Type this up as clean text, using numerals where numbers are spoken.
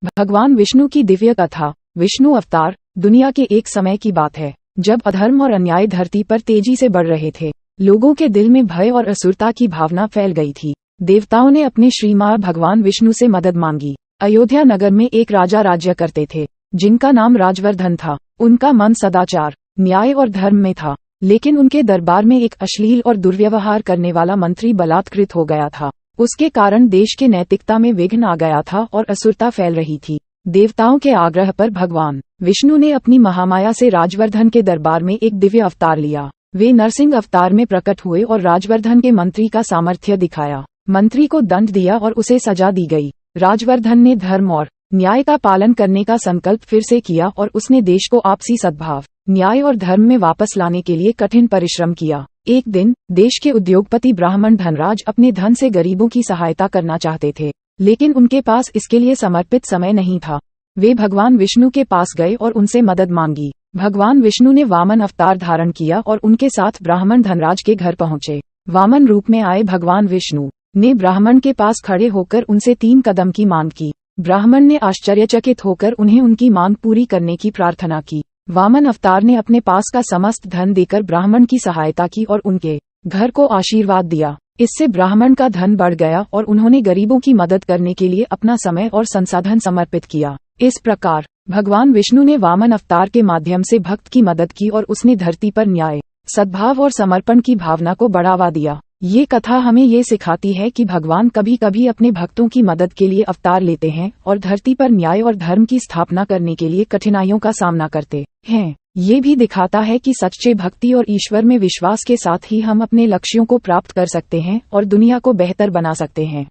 भगवान विष्णु की दिव्य कथा। विष्णु अवतार। दुनिया के एक समय की बात है जब अधर्म और अन्याय धरती पर तेजी से बढ़ रहे थे। लोगों के दिल में भय और असुरता की भावना फैल गई थी। देवताओं ने अपने श्रीमान भगवान विष्णु से मदद मांगी। अयोध्या नगर में एक राजा राज्य करते थे जिनका नाम राजवर्धन था। उनका मन सदाचार, न्याय और धर्म में था, लेकिन उनके दरबार में एक अश्लील और दुर्व्यवहार करने वाला मंत्री बलात्कृत हो गया था। उसके कारण देश के नैतिकता में विघ्न आ गया था और असुरता फैल रही थी। देवताओं के आग्रह पर भगवान विष्णु ने अपनी महामाया से राजवर्धन के दरबार में एक दिव्य अवतार लिया। वे नरसिंह अवतार में प्रकट हुए और राजवर्धन के मंत्री का सामर्थ्य दिखाया। मंत्री को दंड दिया और उसे सजा दी गई। राजवर्धन ने धर्म और न्याय का पालन करने का संकल्प फिर से किया और उसने देश को आपसी सद्भाव, न्याय और धर्म में वापस लाने के लिए कठिन परिश्रम किया। एक दिन देश के उद्योगपति ब्राह्मण धनराज अपने धन से गरीबों की सहायता करना चाहते थे, लेकिन उनके पास इसके लिए समर्पित समय नहीं था। वे भगवान विष्णु के पास गए और उनसे मदद मांगी। भगवान विष्णु ने वामन अवतार धारण किया और उनके साथ ब्राह्मण धनराज के घर पहुंचे। वामन रूप में आए भगवान विष्णु ने ब्राह्मण के पास खड़े होकर उनसे 3 कदम की मांग की। ब्राह्मण ने आश्चर्यचकित होकर उन्हें उनकी मांग पूरी करने की प्रार्थना की। वामन अवतार ने अपने पास का समस्त धन देकर ब्राह्मण की सहायता की और उनके घर को आशीर्वाद दिया। इससे ब्राह्मण का धन बढ़ गया और उन्होंने गरीबों की मदद करने के लिए अपना समय और संसाधन समर्पित किया। इस प्रकार भगवान विष्णु ने वामन अवतार के माध्यम से भक्त की मदद की और उसने धरती पर न्याय, सद्भाव और समर्पण की भावना को बढ़ावा दिया। ये कथा हमें ये सिखाती है कि भगवान कभी कभी अपने भक्तों की मदद के लिए अवतार लेते हैं और धरती पर न्याय और धर्म की स्थापना करने के लिए कठिनाइयों का सामना करते हैं। ये भी दिखाता है कि सच्चे भक्ति और ईश्वर में विश्वास के साथ ही हम अपने लक्ष्यों को प्राप्त कर सकते हैं और दुनिया को बेहतर बना सकते हैं।